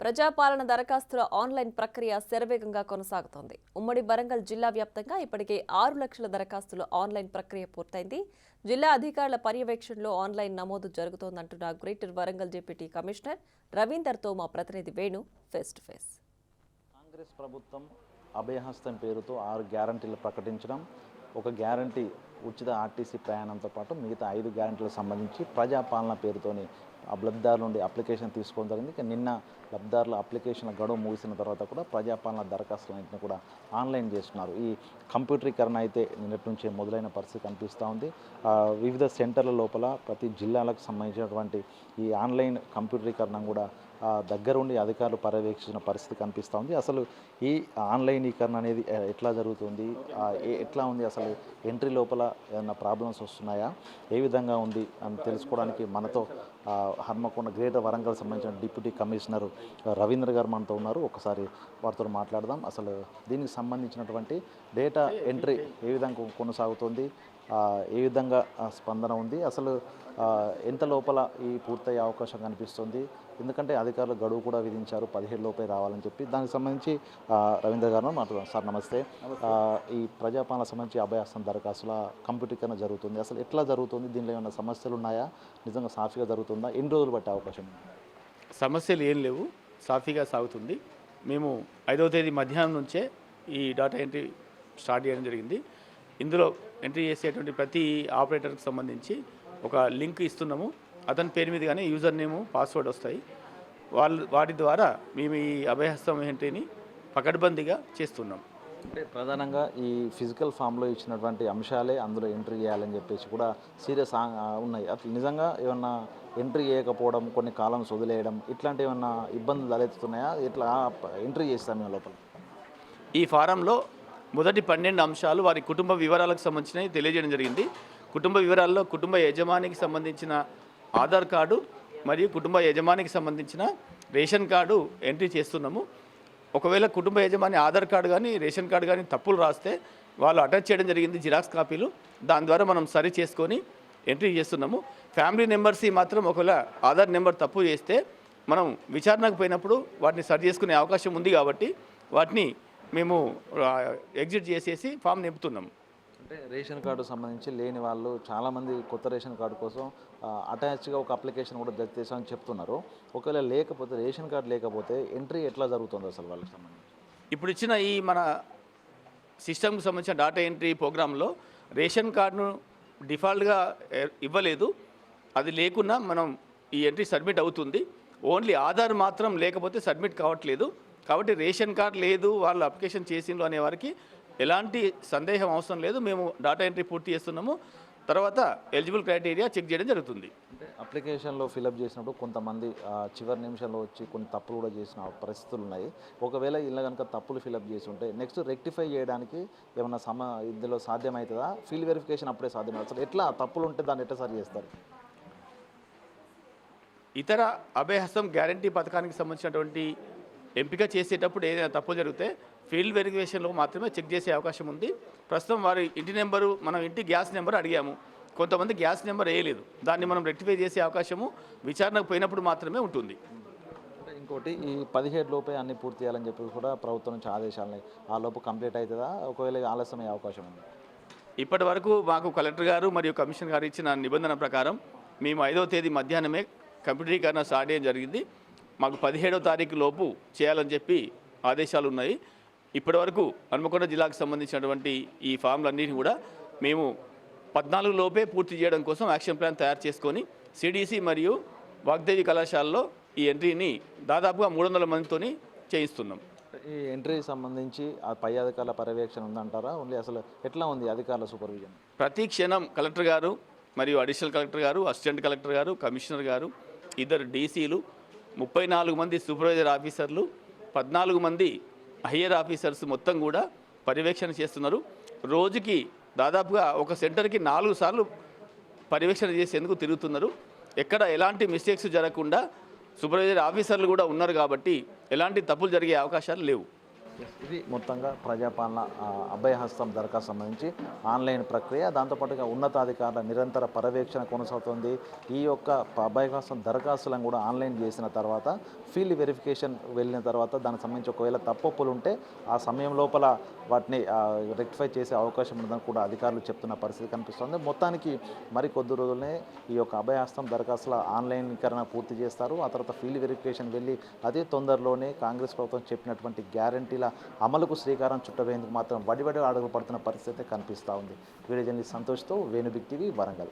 ప్రజాపాలన దరఖాస్తుల ఆన్లైన్ ప్రక్రియ శరవేగంగా కొనసాగుతోంది. ఉమ్మడి వరంగల్ జిల్లా వ్యాప్తంగా ఇప్పటికే 6 లక్షల దరఖాస్తుల ఆన్లైన్ ప్రక్రియ పూర్తయింది. జిల్లా అధికారుల పర్యవేక్షణలో ఆన్లైన్ నమోదు జరుగుతోందంటున్న గ్రేటర్ వరంగల్ డిప్యూటీ కమిషనర్ రవీందర్తో మా ప్రతినిధి Venu face to face. Congress ప్రభుత్వం అభయహస్తం పేరుతో 6 గ్యారంటీలు ప్రకటించడం, ఒక గ్యారంటీ ఉచిత ఆర్టీసీ ప్రయాణంతో పాటు మిగతా 5 గ్యారంటీలకు సంబంధించి ప్రజాపాలన పేరుతోని లబ్ధిదారుల నుండి అప్లికేషన్ తీసుకోవడం జరిగింది. నిన్న లబ్ధిదారుల అప్లికేషన్ల గడువు ముగిసిన తర్వాత కూడా ప్రజాపాలన దరఖాస్తులన్నింటినీ కూడా ఆన్లైన్ చేస్తున్నారు. ఈ కంప్యూటరీకరణ అయితే నిన్నటి నుంచే మొదలైన పరిస్థితి కనిపిస్తూ ఉంది. వివిధ సెంటర్ల లోపల ప్రతి జిల్లాలకు సంబంధించినటువంటి ఈ ఆన్లైన్ కంప్యూటరీకరణ కూడా దగ్గరుండి అధికారులు పర్యవేక్షించిన పరిస్థితి కనిపిస్తూ ఉంది. అసలు ఈ ఆన్లైనీకరణ అనేది ఎట్లా జరుగుతుంది, ఎట్లా ఉంది, అసలు ఎంట్రీ లోపల ఏమైనా ప్రాబ్లమ్స్ వస్తున్నాయా, ఏ విధంగా ఉంది అని తెలుసుకోవడానికి మనతో హన్మకొండ గ్రేటర్ వరంగల్ సంబంధించిన డిప్యూటీ కమిషనర్ రవీంద్ర గారు మనతో ఉన్నారు. ఒకసారి వారితో మాట్లాడదాం. అసలు దీనికి సంబంధించినటువంటి డేటా ఎంట్రీ ఏ విధంగా కొనసాగుతుంది, ఏ విధంగా స్పందన ఉంది, అసలు ఎంత లోపల ఈ పూర్తయ్యే అవకాశం కనిపిస్తుంది, ఎందుకంటే అధికారులు గడువు కూడా విధించారు 17 లోపే రావాలని చెప్పి. దానికి సంబంధించి రవీంద్ర గారు మాట్లాడదాం. సార్ నమస్తే. ఈ ప్రజాపాలన సంబంధించి అభయహస్తం దరఖాస్తుల కంప్యూటరీకరణ జరుగుతుంది, అసలు ఎట్లా జరుగుతుంది, దీనిలో ఏమైనా సమస్యలు ఉన్నాయా, నిజంగా సాఫీగా జరుగుతుందా, ఎన్ని రోజులు పట్టే అవకాశం ఉంది? సమస్యలు ఏం లేవు, సాఫీగా సాగుతుంది. మేము 5వ తేదీ మధ్యాహ్నం నుంచే ఈ డేటా ఎంట్రీ స్టార్ట్ చేయడం జరిగింది. ఇందులో ఎంట్రీ చేసేటువంటి ప్రతి ఆపరేటర్కి సంబంధించి ఒక లింక్ ఇస్తున్నాము. అతని పేరు మీదగానే యూజర్ నేము, పాస్వర్డ్ వస్తాయి. వాటి ద్వారా మేము ఈ అభయహస్తం ఎంట్రీని పకడ్బందీగా చేస్తున్నాం. అంటే ప్రధానంగా ఈ ఫిజికల్ ఫామ్లో ఇచ్చినటువంటి అంశాలే అందులో ఎంట్రీ చేయాలని చెప్పేసి కూడా సీరియస్ ఉన్నాయి. అట్లా నిజంగా ఏమన్నా ఎంట్రీ చేయకపోవడం, కొన్ని కాలమ్స్ వదిలేయడం, ఇట్లాంటి ఏమన్నా ఇబ్బందులు తలెత్తుతున్నాయా? ఇట్లా ఎంట్రీ చేస్తాం మేము లోపల. ఈ ఫారంలో మొదటి 12 అంశాలు వారి కుటుంబ వివరాలకు సంబంధించినవి తెలియజేయడం జరిగింది. కుటుంబ వివరాల్లో కుటుంబ యజమానికి సంబంధించిన ఆధార్ కార్డు మరియు కుటుంబ యజమానికి సంబంధించిన రేషన్ కార్డు ఎంట్రీ చేస్తున్నాము. ఒకవేళ కుటుంబ యజమాని ఆధార్ కార్డు కానీ రేషన్ కార్డు కానీ తప్పులు రాస్తే వాళ్ళు అటాచ్ చేయడం జరిగింది జిరాక్స్ కాపీలు. దాని ద్వారా మనం సరి చేసుకొని ఎంట్రీ చేస్తున్నాము. ఫ్యామిలీ మెంబర్స్ మాత్రం ఒకవేళ ఆధార్ నెంబర్ తప్పు చేస్తే మనం విచారణకు పోయినప్పుడు వాటిని సరి చేసుకునే అవకాశం ఉంది కాబట్టి వాటిని మేము ఎగ్జిట్ చేసేసి ఫామ్ నింపుతున్నాము. అంటే రేషన్ కార్డు సంబంధించి లేని వాళ్ళు చాలామంది కొత్త రేషన్ కార్డు కోసం అటాచ్గా ఒక అప్లికేషన్ కూడా చేసామని చెప్తున్నారు. ఒకవేళ లేకపోతే, రేషన్ కార్డు లేకపోతే ఎంట్రీ ఎట్లా జరుగుతుంది అసలు వాళ్ళకి సంబంధించి? ఇప్పుడు ఇచ్చిన ఈ మన సిస్టమ్కి సంబంధించిన డేటా ఎంట్రీ ప్రోగ్రాంలో రేషన్ కార్డును డిఫాల్ట్గా ఇవ్వలేదు. అది లేకున్నా మనం ఈ ఎంట్రీ సబ్మిట్ అవుతుంది. ఓన్లీ ఆధార్ మాత్రం లేకపోతే సబ్మిట్ కావట్లేదు. కాబట్టి రేషన్ కార్డు లేదు, వాళ్ళు అప్లికేషన్ చేసిండ్రు అనే వారికి ఎలాంటి సందేహం అవసరం లేదు. మేము డేటా ఎంట్రీ పూర్తి చేస్తున్నాము. తర్వాత ఎలిజిబుల్ క్రైటీరియా చెక్ చేయడం జరుగుతుంది. అంటే అప్లికేషన్లో ఫిలప్ చేసినప్పుడు కొంతమంది చివరి నిమిషంలో వచ్చి కొన్ని తప్పులు కూడా చేసిన పరిస్థితులు ఉన్నాయి. ఒకవేళ ఇలా కనుక తప్పులు ఫిలప్ చేసి ఉంటే నెక్స్ట్ రెక్టిఫై చేయడానికి ఏమన్నా ఇందులో సాధ్యమవుతుందా? ఫీల్డ్ వెరిఫికేషన్ అప్పుడే సాధ్యమవుతుంది. అసలు ఎట్లా తప్పులు ఉంటే దాన్ని ఎట్లా సరి చేస్తారు? ఇతర అభయహస్తం గ్యారంటీ పథకానికి సంబంధించినటువంటి ఎంపిక చేసేటప్పుడు ఏదైనా తప్పు జరిగితే ఫీల్డ్ వెరిఫికేషన్లో మాత్రమే చెక్ చేసే అవకాశం ఉంది. ప్రస్తుతం వారి ఇంటి నెంబరు, మనం ఇంటి గ్యాస్ నెంబర్ అడిగాము, కొంతమంది గ్యాస్ నెంబర్ వేయలేదు. దాన్ని మనం రెక్టిఫై చేసే అవకాశము విచారణకు పోయినప్పుడు మాత్రమే ఉంటుంది. ఇంకోటి, ఈ 17 లోపే అన్ని పూర్తి చేయాలని చెప్పి కూడా ప్రభుత్వం నుంచి ఆదేశాలున్నాయి. ఆ లోపు కంప్లీట్ అవుతుందా? ఒకవేళ ఆలస్యమయ్యే అవకాశం ఉంది? ఇప్పటి వరకు మాకు కలెక్టర్ గారు మరియు కమిషనర్ గారు ఇచ్చిన నిబంధన ప్రకారం మేము 5వ తేదీ మధ్యాహ్నమే కంప్యూటరీకరణ స్టార్ట్ చేయడం జరిగింది. మాకు 17వ తారీఖు లోపు చేయాలని చెప్పి ఆదేశాలు ఉన్నాయి. ఇప్పటి వరకు హన్మకొండ జిల్లాకు సంబంధించినటువంటి ఈ ఫామ్లన్నింటినీ కూడా మేము 14 లోపే పూర్తి చేయడం కోసం యాక్షన్ ప్లాన్ తయారు చేసుకొని సిడిసి మరియు వాగ్దేవి కళాశాలలో ఈ ఎంట్రీని దాదాపుగా 300 మందితో చేయిస్తున్నాం. ఈ ఎంట్రీ సంబంధించి పై అధికారుల పర్యవేక్షణ ఉందంటారా? ఓన్లీ అసలు ఎట్లా ఉంది అధికారుల సూపర్విజన్? ప్రతి క్షణం కలెక్టర్ గారు మరియు అడిషనల్ కలెక్టర్ గారు, అసిస్టెంట్ కలెక్టర్ గారు, కమిషనర్ గారు, 2 డీసీలు, 34 మంది సూపర్వైజర్ ఆఫీసర్లు, 14 మంది హయ్యర్ ఆఫీసర్స్ మొత్తం కూడా పర్యవేక్షణ చేస్తున్నారు. రోజుకి దాదాపుగా ఒక సెంటర్కి 4 సార్లు పర్యవేక్షణ చేసేందుకు తిరుగుతున్నారు. ఎక్కడ ఎలాంటి మిస్టేక్స్ జరగకుండా సూపర్వైజర్ ఆఫీసర్లు కూడా ఉన్నారు కాబట్టి ఎలాంటి తప్పులు జరిగే అవకాశాలు లేవు. ఇది మొత్తంగా ప్రజాపాలన అభయహస్తం దరఖాస్తు సంబంధించి ఆన్లైన్ ప్రక్రియ. దాంతోపాటుగా ఉన్నతాధికారుల నిరంతర పర్యవేక్షణ కొనసాగుతుంది. ఈ యొక్క అభయహస్తం దరఖాస్తులను కూడా ఆన్లైన్ చేసిన తర్వాత ఫీల్డ్ వెరిఫికేషన్ వెళ్ళిన తర్వాత దానికి సంబంధించి ఒకవేళ తప్పులు ఉంటే ఆ సమయం లోపల వాటిని రెక్టిఫై చేసే అవకాశం ఉందని కూడా అధికారులు చెప్తున్న పరిస్థితి కనిపిస్తుంది. మొత్తానికి మరి కొద్ది రోజులనే ఈ యొక్క అభయహస్తం దరఖాస్తుల ఆన్లైన్కరణ పూర్తి చేస్తారు. ఆ తర్వాత ఫీల్డ్ వెరిఫికేషన్ వెళ్ళి అదే తొందరలోనే కాంగ్రెస్ ప్రభుత్వం చెప్పినటువంటి గ్యారంటీల అమలుకు శ్రీకారం చుట్టవేందుకు మాత్రం వడివడి అడుగులు పడుతున్న పరిస్థితి కనిపిస్తూ ఉంది. వీడియో జర్నలిస్ట్ సంతోష్తో వేణు బిగ్ టీవీ వరంగల్.